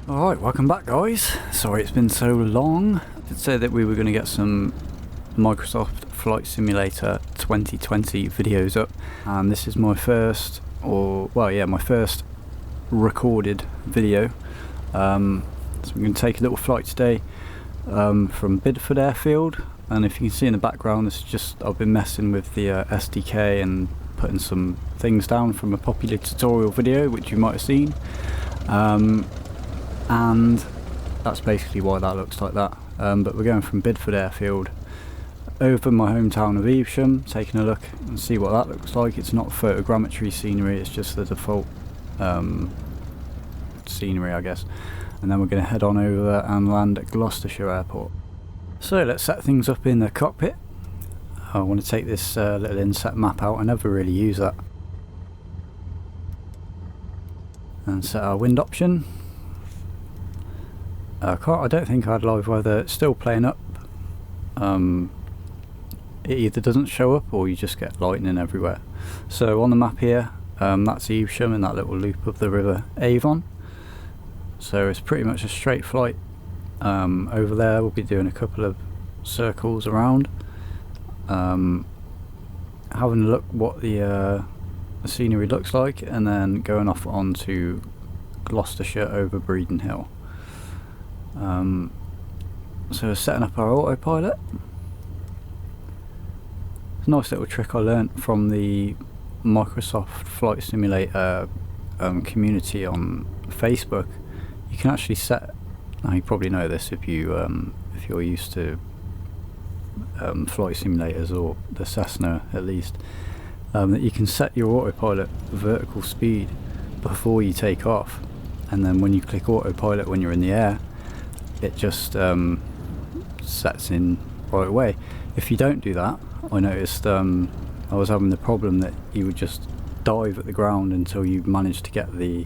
Alright, welcome back guys. Sorry it's been so long. I did say that we were going to get some Microsoft Flight Simulator 2020 videos up, and this is my first, my first recorded video. So I'm going to take a little flight today from Bidford Airfield, and if you can see in the background, this is just, I've been messing with the SDK and putting some things down from a popular tutorial video which you might have seen. And that's basically why that looks like that. But we're going from Bidford Airfield over my hometown of Evesham, taking a look and see what that looks like. It's not photogrammetry scenery, it's just the default scenery, I guess. And then we're going to head on over and land at Gloucestershire Airport. So let's set things up in the cockpit. I want to take this little inset map out, I never really use that. And set our wind option. I don't think I had live weather. It's still playing up. It either doesn't show up or you just get lightning everywhere. So on the map here, that's Evesham and that little loop of the river Avon. So it's pretty much a straight flight. Over there we'll be doing a couple of circles around, having a look what the scenery looks like, and then going off onto Gloucestershire over Bredon Hill. So setting up our autopilot. It's a nice little trick I learnt from the Microsoft Flight Simulator community on Facebook. You can actually set, now you probably know this if you're used to flight simulators, or the Cessna at least, that you can set your autopilot vertical speed before you take off, and then when you click autopilot when you're in the air, it just sets in right away. If you don't do that, I noticed I was having the problem that you would just dive at the ground until you managed to get the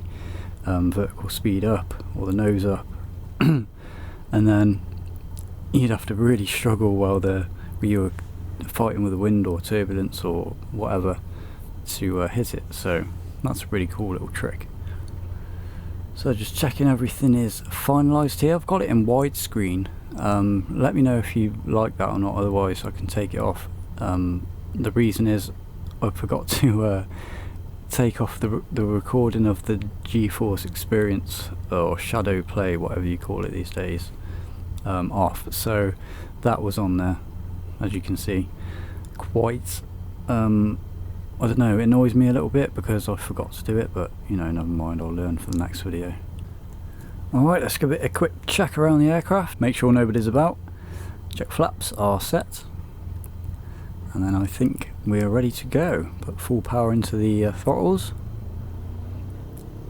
vertical speed up, or the nose up, and then you'd have to really struggle while you were fighting with the wind or turbulence or whatever to hit it. So that's a really cool little trick. So just checking everything is finalised here. I've got it in widescreen. Let me know if you like that or not, otherwise I can take it off. The reason is I forgot to take off the recording of the GeForce Experience, or Shadow Play, whatever you call it these days, off. So that was on there, as you can see. Quite, I don't know, it annoys me a little bit because I forgot to do it, but you know, never mind, I'll learn for the next video. Alright, let's give it a quick check around the aircraft, make sure nobody's about. Check flaps are set, and then I think we're ready to go. Put full power into the throttles,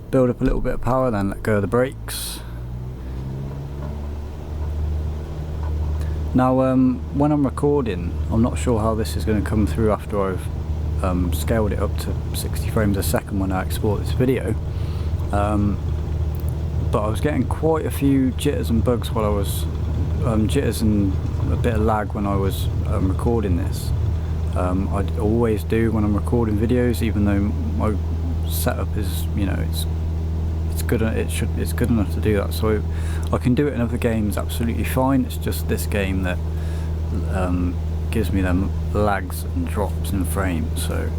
build up a little bit of power, then let go of the brakes. Now when I'm recording, I'm not sure how this is going to come through after I've scaled it up to 60 frames a second when I export this video, but I was getting quite a few jitters and bugs while I was jitters and a bit of lag when I was recording this. I always do when I'm recording videos, even though my setup is, you know, it's good enough to do that. So I can do it in other games absolutely fine. It's just this game that gives me them lags and drops in frames. So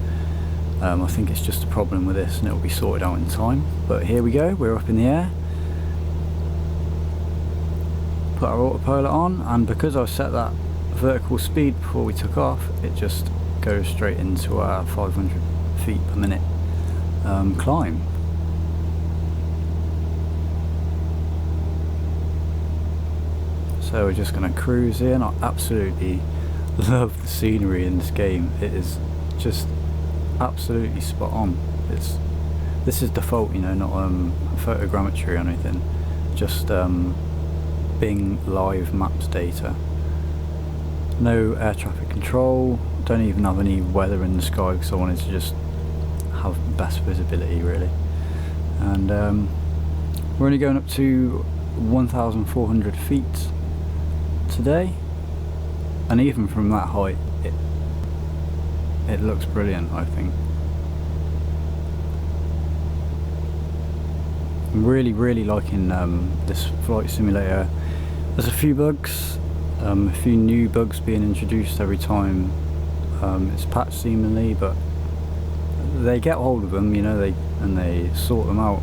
I think it's just a problem with this, and it'll be sorted out in time. But here we go, we're up in the air. Put our autopilot on, and because I set that vertical speed before we took off, it just goes straight into our 500 feet per minute climb. So we're just going to cruise in. I absolutely love the scenery in this game. It is just absolutely spot on. This is default, you know, not photogrammetry or anything, just Bing live maps data. No air traffic control, don't even have any weather in the sky because I wanted to just have best visibility really. And we're only going up to 1,400 feet today, and even from that height it looks brilliant, I think. I'm really liking this flight simulator. There's a few bugs, a few new bugs being introduced every time it's patched seemingly, but they get hold of them, you know, they sort them out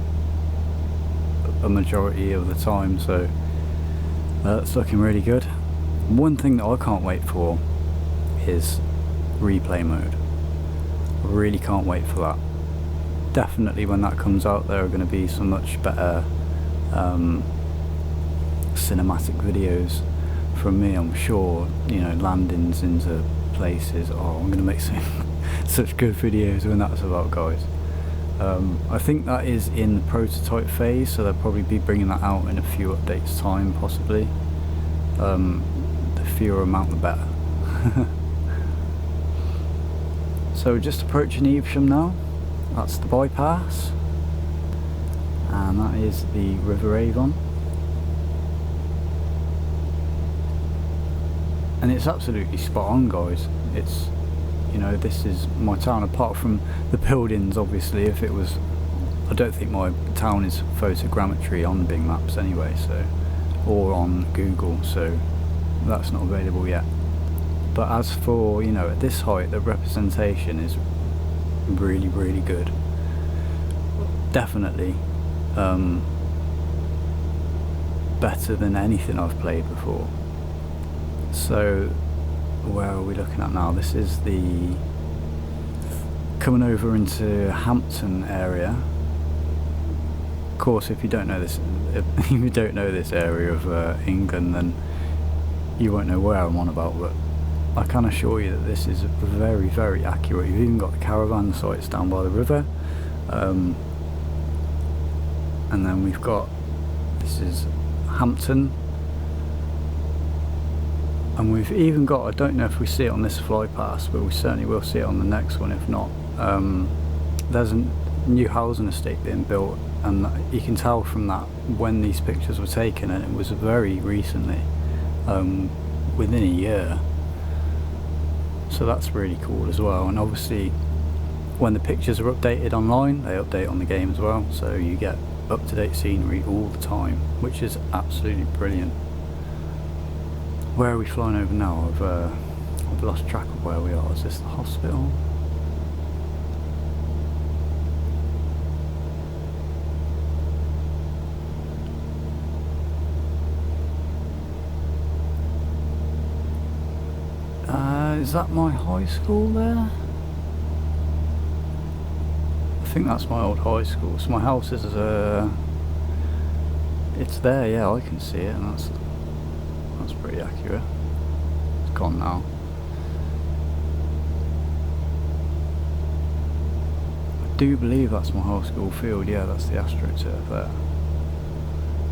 a majority of the time, so it's looking really good. One thing that I can't wait for is replay mode. I really can't wait for that. Definitely when that comes out, there are going to be some much better cinematic videos from me, I'm sure. You know, landings into places. Oh, I'm going to make such good videos when that's about, guys. I think that is in the prototype phase, so they'll probably be bringing that out in a few updates time, possibly. The fewer amount the better. So just approaching Evesham now. That's the bypass, and that is the River Avon, and it's absolutely spot on, guys. It's, you know, this is my town, apart from the buildings, obviously. If it was, I don't think my town is photogrammetry on Bing Maps anyway, so, or on Google, so that's not available yet. But as for, you know, at this height, the representation is really good. Definitely better than anything I've played before. So where are we looking at now? This is the coming over into Hampton area. Of course, if you don't know this, if you don't know this area of England, then you won't know where I'm on about, but I can assure you that this is very accurate. You've even got the caravan sites down by the river, and then we've got, this is Hampton, and we've even got, I don't know if we see it on this fly pass, but we certainly will see it on the next one if not. There's a new housing estate being built, and you can tell from that when these pictures were taken, and it was very recently, within a year. So that's really cool as well. And obviously when the pictures are updated online, they update on the game as well, so you get up-to-date scenery all the time, which is absolutely brilliant. Where are we flying over now? I've lost track of where we are. Is this the hospital? Is that my high school there? I think that's my old high school. So my house is it's there, yeah, I can see it, and that's pretty accurate. It's gone now. I do believe that's my high school field, yeah, that's the AstroTurf there.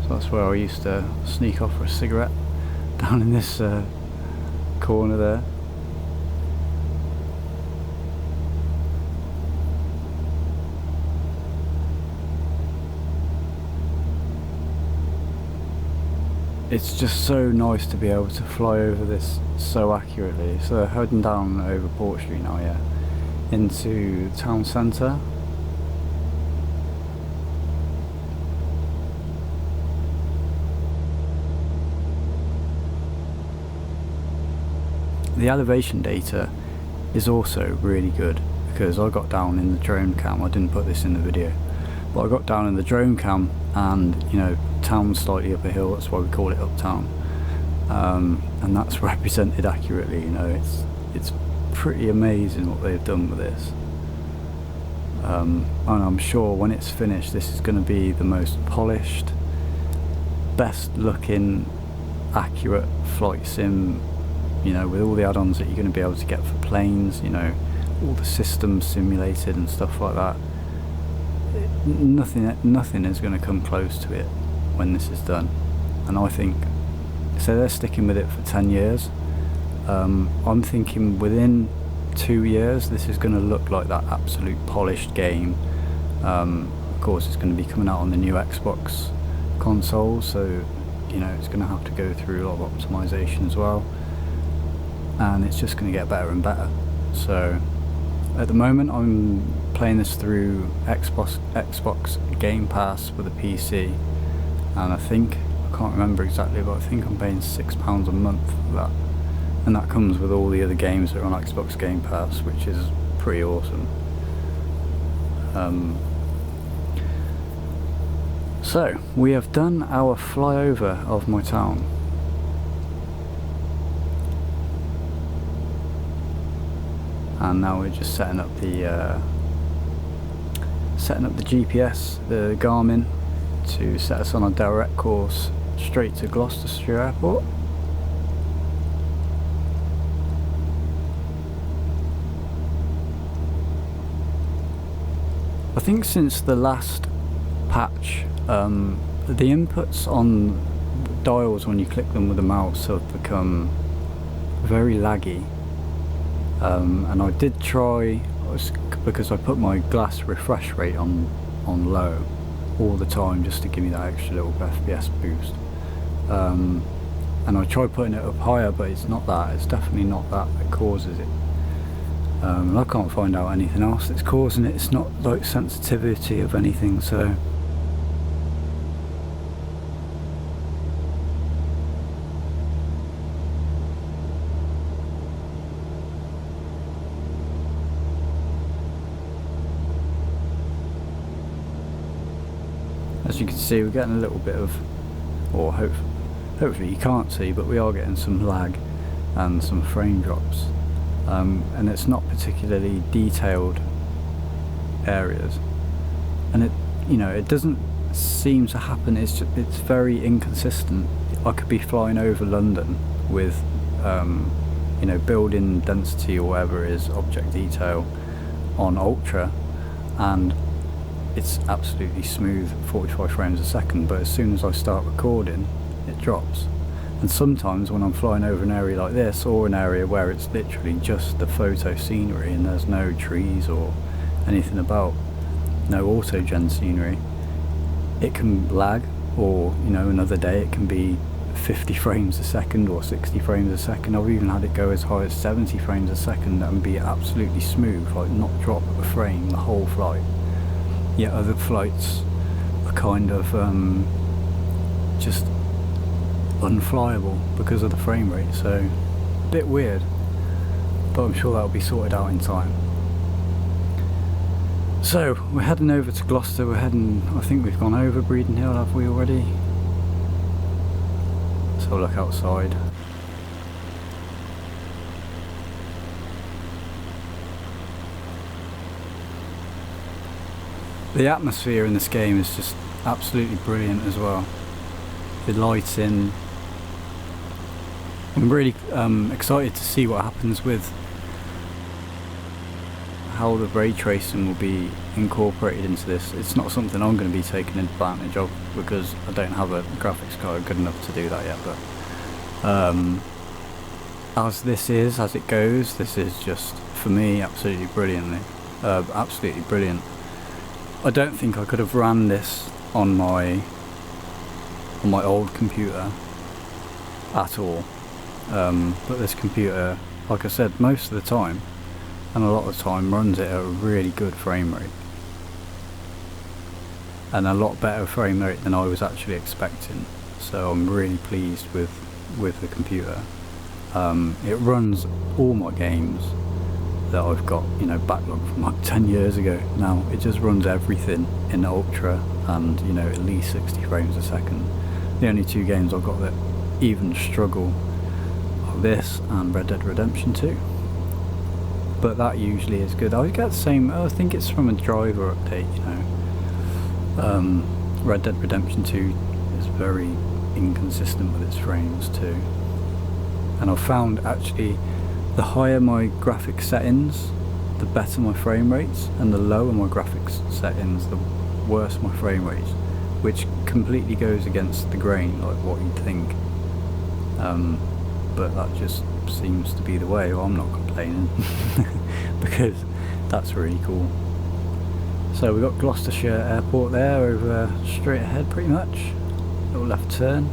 So that's where I used to sneak off for a cigarette, down in this corner there. It's just so nice to be able to fly over this so accurately. So heading down over Port Street now, yeah, into the town centre. The elevation data is also really good, because I got down in the drone cam. I didn't put this in the video, but I got down in the drone cam, and you know, town's slightly up a hill, that's why we call it uptown, and that's represented accurately. You know, it's pretty amazing what they've done with this, and I'm sure when it's finished, this is going to be the most polished, best looking, accurate flight sim, you know, with all the add-ons that you're going to be able to get for planes, you know, all the systems simulated and stuff like that. Nothing is going to come close to it when this is done, and I think so. They're sticking with it for 10 years. I'm thinking within 2 years this is going to look like that absolute polished game. Of course, it's going to be coming out on the new Xbox console, so you know, it's going to have to go through a lot of optimization as well, and it's just going to get better and better. So at the moment I'm playing this through Xbox Game Pass with a PC, and I can't remember exactly, but I think I'm paying £6 a month for that, and that comes with all the other games that are on Xbox Game Pass, which is pretty awesome. So we have done our flyover of my town. And now we're just setting up the GPS, the Garmin, to set us on a direct course straight to Gloucester Airport. I think since the last patch, the inputs on dials when you click them with the mouse have become very laggy. And I did try, because I put my glass refresh rate on low all the time just to give me that extra little FPS boost. And I tried putting it up higher, but it's not that. It's definitely not that causes it. And I can't find out anything else that's causing it. It's not like sensitivity of anything, so. As you can see, we're getting a little bit of, or hopefully you can't see, but we are getting some lag and some frame drops, and it's not particularly detailed areas, and it doesn't seem to happen. It's very inconsistent. I could be flying over London with building density or whatever it is, object detail on ultra, and it's absolutely smooth, 45 frames a second, but as soon as I start recording, it drops. And sometimes when I'm flying over an area like this, or an area where it's literally just the photo scenery and there's no trees or anything about, no auto-gen scenery, it can lag, or another day it can be 50 frames a second or 60 frames a second. I've even had it go as high as 70 frames a second and be absolutely smooth, like not drop a frame the whole flight. Yet other flights are kind of just unflyable because of the frame rate, so a bit weird, but I'm sure that'll be sorted out in time. So we're heading over to Gloucester. I think we've gone over Bredon Hill, have we already? Let's have a look outside. The atmosphere in this game is just absolutely brilliant as well. The lighting. I'm really excited to see what happens with how the ray tracing will be incorporated into this. It's not something I'm going to be taking advantage of because I don't have a graphics card good enough to do that yet, but as it goes, this is just, for me, absolutely brilliant. I don't think I could have ran this on my old computer at all, but this computer, like I said, most of the time and a lot of the time runs it at a really good frame rate, and a lot better frame rate than I was actually expecting, so I'm really pleased with the computer. It runs all my games that I've got, backlog from like 10 years ago now. It just runs everything in ultra and at least 60 frames a second. The only two games I've got that even struggle are this and Red Dead Redemption 2, but that usually is good. I get the same, I think it's from a driver update, Red Dead Redemption 2 is very inconsistent with its frames too, and I've found actually the higher my graphics settings, the better my frame rates, and the lower my graphics settings, the worse my frame rates, which completely goes against the grain, like what you'd think. But that just seems to be the way. Well, I'm not complaining because that's really cool. So we've got Gloucestershire Airport there, over straight ahead pretty much. Little left turn.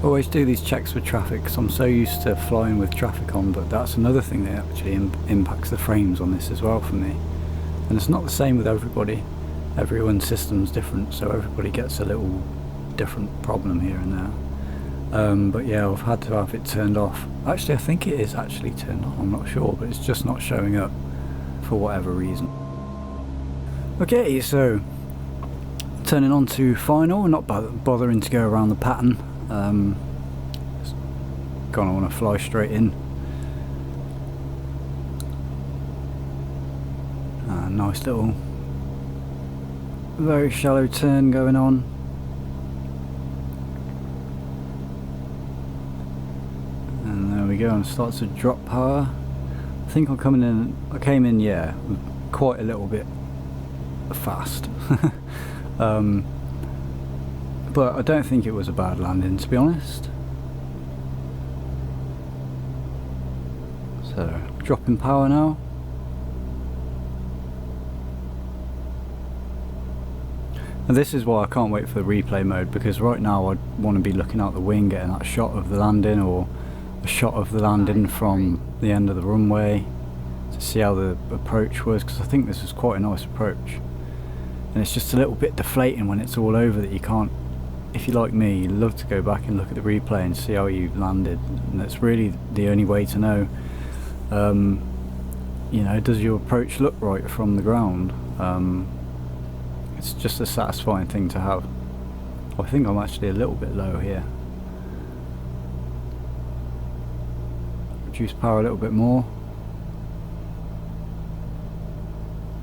always do these checks with traffic because I'm so used to flying with traffic on, but that's another thing that actually impacts the frames on this as well for me. And it's not the same with everybody. Everyone's system's different, so everybody gets a little different problem here and there. But yeah, I've had to have it turned off. Actually, I think it is actually turned on, I'm not sure, but it's just not showing up for whatever reason. Okay, so turning on to final, not bothering to go around the pattern. Just gonna want to fly straight in. Nice little, very shallow turn going on. And there we go, and starts to drop power. I think I came in, yeah, quite a little bit fast. But I don't think it was a bad landing, to be honest. So, dropping power now. And this is why I can't wait for the replay mode, because right now I want to be looking out the wing, getting that shot of the landing, or a shot of the landing from the end of the runway, to see how the approach was, because I think this was quite a nice approach. And it's just a little bit deflating when it's all over that you can't, if you're like me, you love to go back and look at the replay and see how you landed, and that's really the only way to know. You know, does your approach look right from the ground? It's just a satisfying thing to have. I think I'm actually a little bit low here. Reduce power a little bit more.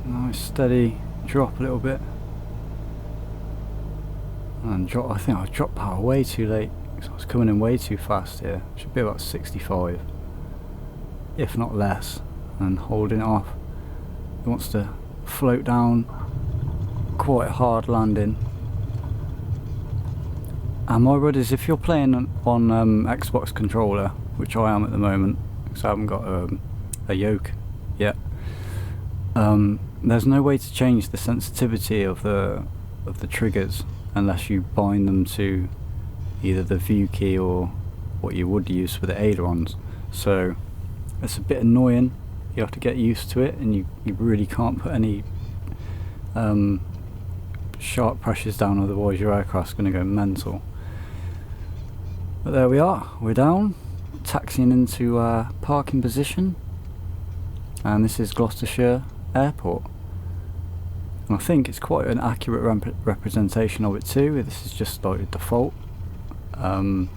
Nice steady drop a little bit. And drop, I think I dropped power way too late, because I was coming in way too fast here. Should be about 65, if not less, and holding it off. It wants to float down, quite a hard landing. And my rudders, if you're playing on Xbox controller, which I am at the moment, because I haven't got a yoke yet, there's no way to change the sensitivity of the triggers unless you bind them to either the view key or what you would use for the ailerons. So it's a bit annoying. You have to get used to it, and you really can't put any sharp pressures down, otherwise your aircraft's going to go mental. But there we are, we're down, taxiing into parking position, and this is Gloucestershire Airport. And I think it's quite an accurate representation of it too. This is just like the default. I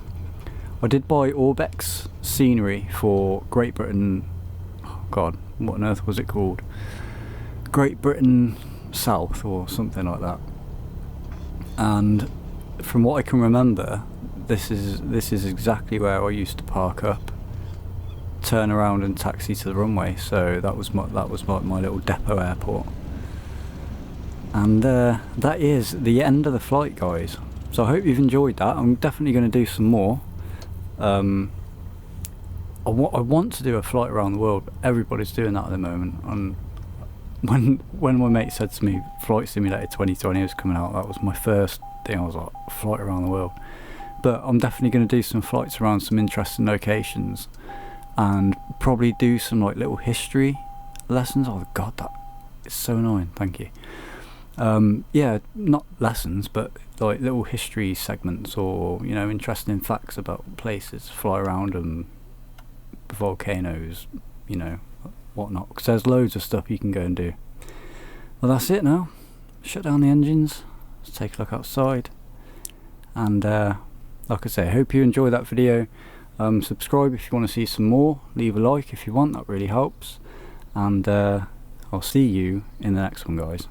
did buy Orbex scenery for Great Britain. Oh God, what on earth was it called? Great Britain South or something like that. And from what I can remember, this is exactly where I used to park up, turn around and taxi to the runway. So that was my little depot airport. And that is the end of the flight, guys. So I hope you've enjoyed that. I'm definitely going to do some more. I want to do a flight around the world, but everybody's doing that at the moment. And when my mate said to me Flight Simulator 2020 was coming out, that was my first thing. I was like, flight around the world. But I'm definitely going to do some flights around some interesting locations, and probably do some like little history lessons. Oh God, that is so annoying. Thank you. Yeah, not lessons, but like little history segments, or you know, interesting facts about places, fly around them, volcanoes, you know, whatnot, because there's loads of stuff you can go and do. Well, that's it now. Shut down the engines, let's take a look outside, and like I say, I hope you enjoyed that video. Subscribe if you want to see some more, leave a like if you want, that really helps, and I'll see you in the next one, guys.